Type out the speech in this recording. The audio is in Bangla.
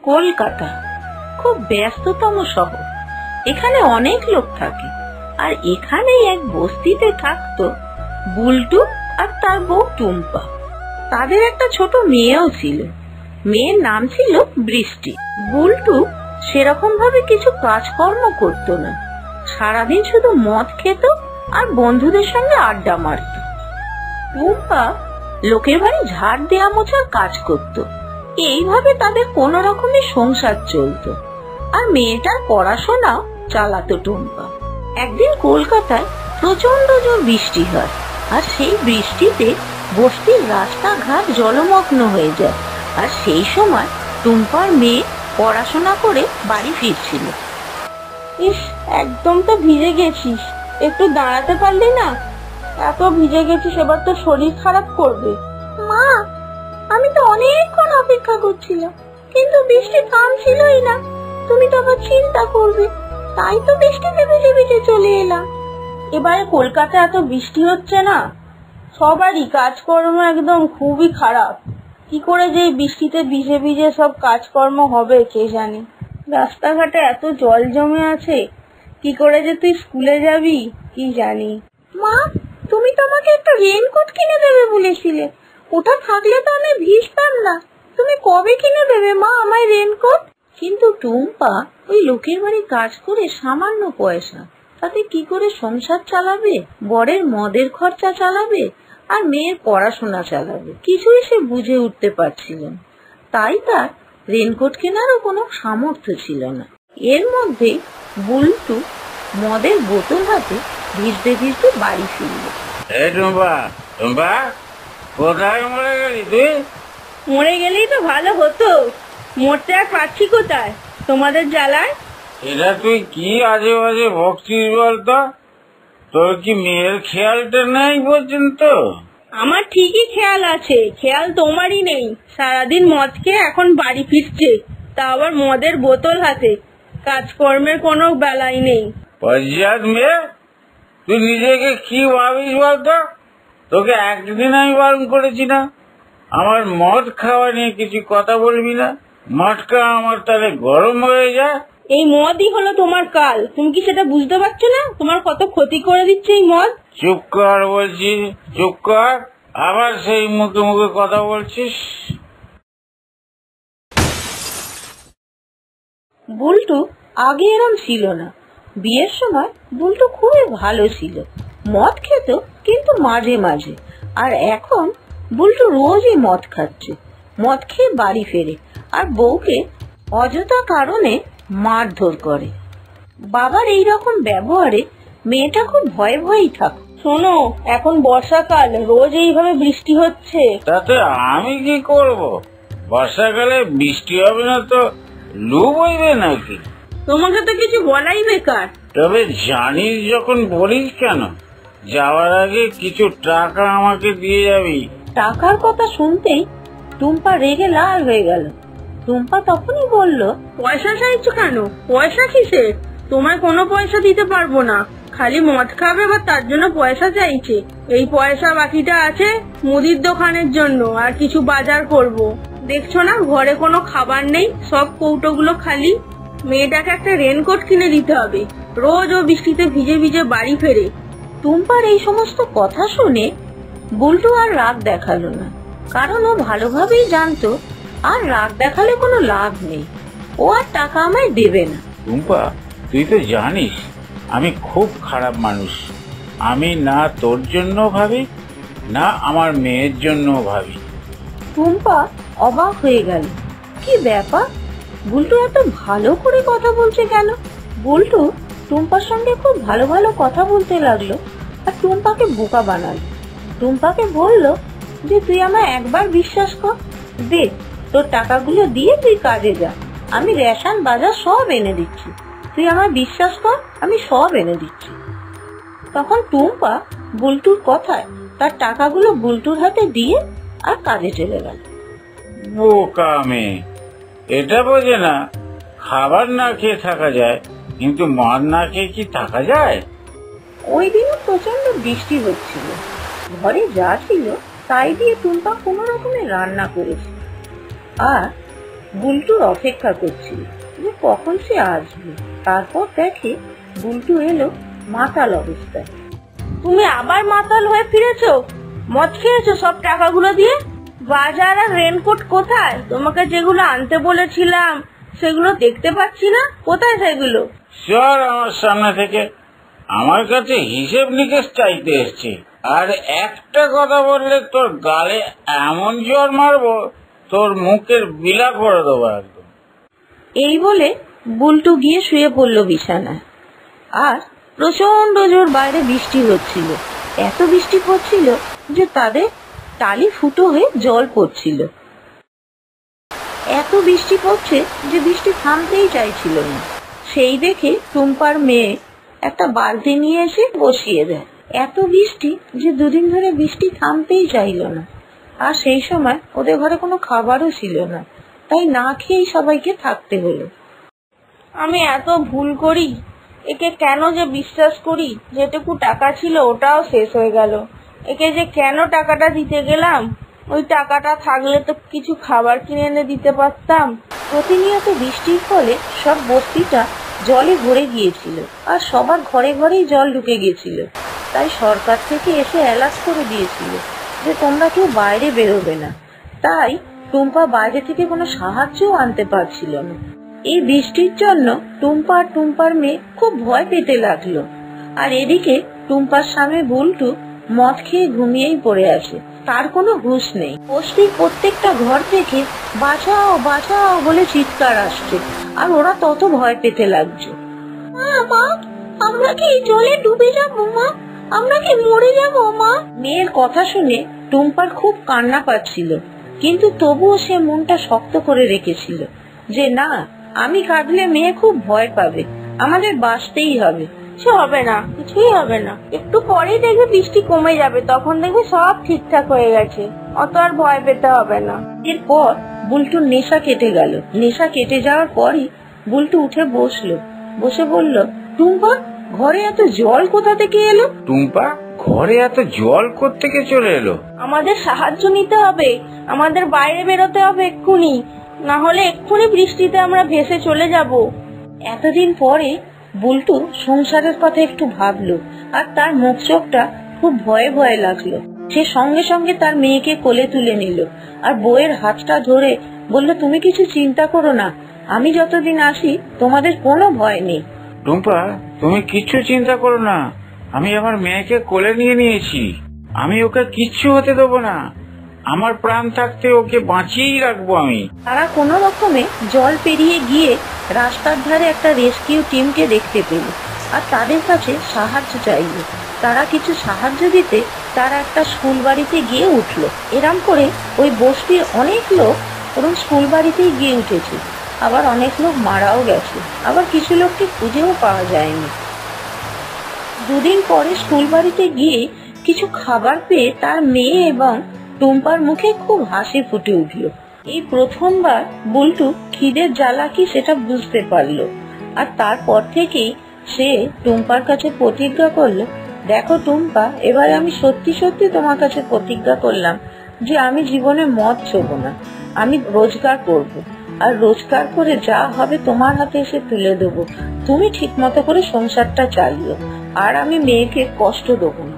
কলকাতা খুব ব্যস্ততম শহর। এখানে অনেক লোক থাকে। আর এখানেই এক বস্তিতে থাকতো বুল্টু আর তার বউ টুম্পা। তাদের একটা ছোট মেয়েও ছিল। মেয়ের নাম ছিল বৃষ্টি। বুল্টু সেরকম ভাবে কিছু কাজকর্ম করতো না, সারাদিন শুধু মদ খেত আর বন্ধুদের সঙ্গে আড্ডা মারত। টুম্পা লোকের বাড়ি ঝাড় দেয়া মোছার কাজ করত। এইভাবে তাদের কোন রকমের সংসার চলতো। আর মেয়েটার পড়াশোনাও চালাতো টুম্পা। একদিন কলকাতায় প্রচন্ড জোর বৃষ্টি হয়, আর সেই বৃষ্টিতে বস্তির রাস্তাঘাট জলমগ্ন হয়ে যায়। আর সেই সময় টুম্পার মেয়ে পড়াশোনা করে বাড়ি ফিরছিল। ইস, একদম তো ভিজে গেছিস, একটু দাঁড়াতে পারলি না? এত ভিজে গেছিস, এবার তো শরীর খারাপ করবে। মা, আমি তো অনেকক্ষণ অপেক্ষা করছিলাম, কিন্তু বৃষ্টি থামছিলই না। তুমি তো আবার চিন্তা করবে, তাই তো বৃষ্টিতে ভিজে ভিজে চলে এলাম। এবারে কলকাতা এত বৃষ্টি হচ্ছে না, সবারই কাজকর্ম একদম খুবই খারাপ। কি করে যে বৃষ্টিতে ভিজে ভিজে সব কাজকর্ম হবে কে জানে। রাস্তাঘাটে এত জল জমে আছে, কি করে যে তুই স্কুলে যাবি কি জানি। মা, তুমি তো আমাকে একটা রেইনকোট কিনে দেবে বলেছিলে, ওটা থাকলে তো আমি ভিজতাম না। তুমি কবে কিনে দেবে মা আমায় রেইনকোট? কিন্তু টুম্পা ওই লোকের বাড়ি কাজ করে সামান্য পয়সা, তাতে কি করে সংসার চালাবে, বরের মদের খরচা চালাবে আর মেয়ের পড়াশোনা চালাবে, কিছুই সে বুঝে উঠতে পারছিল না। তাই তার রেনকোট কেনারও কোনো সামর্থ্য ছিল না। এর মধ্যে বুল্টু মদের বোতল হাতে ভিজতে ভিজতে বাড়ি ফিরল। কোথায় মরে গেলি তুই? মরে গেলেই তো ভালো হতো, মরতে আর পারছি কোথায় তোমাদের জ্বালায়। এটা তুই কি আজে বাজে বকছিস বলতো? তোর কি মেয়ের খেয়ালটা নেই পর্যন্ত? আমার ঠিকই খেয়াল আছে, খেয়াল তোমারই নেই। সারাদিন মদ খেয়ে এখন বাড়ি ফিরছে, তা আবার মদের বোতল হাতে। কাজকর্মের কোনো বেলাই নেই। পর্যাদ মেয়ে, তুই নিজেকে কি ভাবিস বলতো? তোকে একদিন আমি বারণ করেছি না আমার মদ খাওয়া নিয়ে কিছু কথা বলবি না? মদটা আমার তাহলে গরম হয়ে যায়। এই মদই হলো তোমার কাল, তুমি কি সেটা বুঝতে পারছো না? তোমার কত ক্ষতি করে দিচ্ছে এই মদ। চুপ কর বলছি, চুপ কর। আবার সেই মুখে মুখে কথা বলছিস। বুল্টু আগে এরম ছিল না। বিয়ের সময় বুল্টু খুবই ভালো ছিল, মদ খেত কিন্তু মাঝে মাঝে। আর এখন বুল্টু রোজই মদ খাচ্ছে, মদ খেয়ে বাড়ি ফেরে আর বউকে অযথা কারণে মারধর করে। বাবার এইরকম ব্যবহারে মেয়েটা খুব ভয়ে ভয়েই থাকত। শোনো, এখন বর্ষাকাল, রোজ এইভাবে বৃষ্টি হচ্ছে। তাতে আমি কি করব? বর্ষাকালে বৃষ্টি হবে না তো লু বইবে নাকি? তোমাকে তো কিছু বলাই বেকার। তবে জানিস যখন বলিস কেন, যাওয়ার আগে কিছু টাকা আমাকে দিয়ে যাবি। টাকার কথা শুনতেই টুম্পা রেগে লাল হয়ে গেল। টুম্পা তখনই বলল, পয়সা চাইছো কেন? পয়সা কিসের? তোমায় কোনো পয়সা দিতে পারবো না। খালি মদ খাবে বা তার জন্য পয়সা চাইছে? এই পয়সা বাকিটা আছে মুদির দোকানের জন্য, আর কিছু বাজার করব। দেখছো না ঘরে কোনো খাবার নেই, সব কৌটোগুলো খালি। মেয়েটাকে একটা রেনকোট কিনে দিতে হবে, রোজ ও বৃষ্টিতে ভিজে ভিজে বাড়ি ফেরে। টুম্পার এই সমস্ত কথা শুনে বুল্টু আর রাগ দেখালো না, কারণ ও ভালোভাবেই জানতো আর রাগ দেখালে কোনো লাভ নেই। ও আর টাকা আমায় দেবে না। টুম্পা, তুই তো জানিস আমি খুব খারাপ মানুষ। আমি না তোর জন্য ভাবি, না আমার মেয়ের জন্য ভাবি। টুম্পা অবাক হয়ে গেল, কি ব্যাপার, বুল্টু এত ভালো করে কথা বলছে কেন? বুল্টু টুম্পার সঙ্গে খুব ভালো ভালো কথা বলতে লাগলো আর টুম্পাকে বোকা বানালো। টুম্পাকে বলল যে তুই আমায় একবার বিশ্বাস কর, দে তোর টাকাগুলো দিয়ে তুই কাজে যা, আমি রেশন বাজার সব এনে দিচ্ছি, তুই আমায় বিশ্বাস কর, আমি সব এনে দিচ্ছি। তখন টুম্পা বুল্টুর কথায় তার টাকাগুলো বুল্টুর হাতে দিয়ে আর কাজে চলে গেল। বোকা মেয়ে, এটা বোঝে না খাবার না খেয়ে থাকা যায়, কিন্তু মদ না খেয়ে কি থাকা যায়? ওই দিনও প্রচন্ড বৃষ্টি হচ্ছিল। ঘরে যা ছিল তাই দিয়ে টুম্পা কোনো রকমে রান্না করেছে। আর বুলটুর অপেক্ষা করছিল যে কখন সে আসবে। তারপর দেখে বুলটু এলো মাতাল অবস্থায়। তুমি আবার মাতাল হয়ে ফিরেছো? মদ খেয়েছো সব টাকাগুলো দিয়ে? বাজার আর রেনকোট কোথায়? তোমাকে যেগুলো আনতে বলেছিলাম সেগুলো দেখতে পাচ্ছি না, কোথায় সেগুলো? সর আমার সামনে থেকে, আমার কাছে হিসেব নিকেশ চাইতে এসছে। আর একটা কথা বললে তোর গালে এমন জোর মারবো তোর মুখের বিলা করে দেবো একদম। এই বলে বুলটু গিয়ে শুয়ে পড়ল বিছানায়। আর প্রচন্ড জোর বাইরে বৃষ্টি হচ্ছিল। এত বৃষ্টি পড়ছিল যে তাদের টালি ফুটো হয়ে জল পড়ছিল। এত বৃষ্টি পড়ছে যে বৃষ্টি থামতেই চাইছিল না। সেই দেখে টুম্পার মেয়ে একটা বালতি নিয়ে এসে বসিয়ে দেয়। এত বৃষ্টি যে দুদিন ধরে বৃষ্টি থামতেই চাইল না। আর সেই সময় ওদের ঘরে কোনো খাবারও ছিল না, তাই না খেয়েই সবাইকে থাকতে হলো। আমি এত ভুল করি, একে কেন যে বিশ্বাস করি? যেটুকু টাকা ছিল ওটাও শেষ হয়ে গেল। একে যে কেন টাকাটা দিতে গেলাম? ওই টাকাটা থাকলে তো কিছু খাবার কিনে এনে দিতে পারতাম। প্রতিনিয়ত বৃষ্টির ফলে সব বস্তিটা জলে ভরে গিয়েছিল আর সবার ঘরে ঘরেই জল ঢুকে গিয়েছিল। তাই সরকার থেকে এসে অ্যালার্ট করে দিয়েছিল যে তোমরা কেউ বাইরে বেরোবে না। তাই টুম্পা বাইরে থেকে কোনো সাহায্যও আনতে পারছিল না। এই বৃষ্টির জন্য টুম্পা আর টুম্পার মেয়ে খুব ভয় পেতে লাগলো। আর এদিকে টুম্পার স্বামী বুলটু মদ খেয়ে ঘুমিয়েই পড়ে আছে, তার কোনো হুঁশ নেই। বস্তির প্রত্যেকটা ঘর থেকে বাঁচাও বাঁচাও বলে চিৎকার আসছে, আর ওরা তত ভয় পেতে লাগছে। মা, আমরা কি জলে ডুবে যাবো? মা, আমরা কি মরে যাবো? মা, মেয়ের কথা শুনে টুম্পার খুব কান্না পাচ্ছিল, কিন্তু তবুও সে মনটা শক্ত করে রেখেছিল যে না, আমি কাঁদলে মেয়ে খুব ভয় পাবে, আমাদের বাঁচতেই হবে। কিছু হবে না, কিছুই হবে না। একটু পরেই দেখবে বৃষ্টি কমে যাবে, তখন দেখবে সব ঠিকঠাক হয়ে গেছে, অত আর ভয় পেতে হবে না। এরপর বুলটুর নেশা কেটে গেল। নেশা কেটে যাওয়ার পরই বুলটু উঠে বসলো, বসে বলল, টুম্পা, ঘরে এত জল কোথা থেকে এলো? টুম্পা, ঘরে এত জল কোত্থেকে চলে এলো? আমাদের সাহায্য নিতে হবে, আমাদের বাইরে বেরোতে হবে এক্ষুনি, না হলে এক্ষুনি বৃষ্টিতে আমরা ভেসে চলে যাব। এতদিন পরে বুলটু সংসারের কথা একটু ভাবলো, আর তার মুখ চোখটা খুব ভয়ে ভয়ে লাগলো। সে সঙ্গে সঙ্গে তার মেয়েকে কোলে তুলে নিল আর বউয়ের হাতটা ধরে বলল, তুমি কিছু চিন্তা করো না, আমি যতদিন আসি তোমাদের কোনো ভয় নেই। টুম্পা, তুমি কিচ্ছু চিন্তা করো না, আমি আমার মেয়েকে কোলে নিয়ে নিয়েছি, আমি ওকে কিচ্ছু হতে দেবো না, আমার প্রাণ থাকতে ওকে বাঁচিয়েই রাখবো আমি। তারা কোনো রকমে জল পেরিয়ে গিয়ে রাস্তার ধারে একটা রেস্কিউ টিমকে দেখতে পেল আর তাদের কাছে সাহায্য চাইল। তারা কিছু সাহায্য দিতে তারা একটা স্কুল বাড়িতে গিয়ে উঠলো। এরম করে ওই বস্তির অনেক লোক ওরকম স্কুল বাড়িতেই গিয়ে উঠেছে, আবার অনেক লোক মারাও গেছে, আবার কিছু লোককে খুঁজেও পাওয়া যায়নি। দুদিন পরে স্কুল বাড়িতে গিয়ে কিছু খাবার পেয়ে তার মেয়ে এবং টুম্পার মুখে খুব হাসি ফুটে উঠল। এই প্রথমবার বুলটু খিদের জ্বালা কি সেটা বুঝতে পারলো। আর তারপর থেকেই সে টুম্পার কাছে প্রতিজ্ঞা করলো, দেখো টুম্পা, এবারে আমি সত্যি সত্যি তোমার কাছে প্রতিজ্ঞা করলাম যে আমি জীবনে মদ ছোবো না, আমি রোজগার করব, আর রোজগার করে যা হবে তোমার হাতে এসে তুলে দেবো, তুমি ঠিক মতো করে সংসারটা চালিও, আর আমি মেয়েকে কষ্ট দেবো না।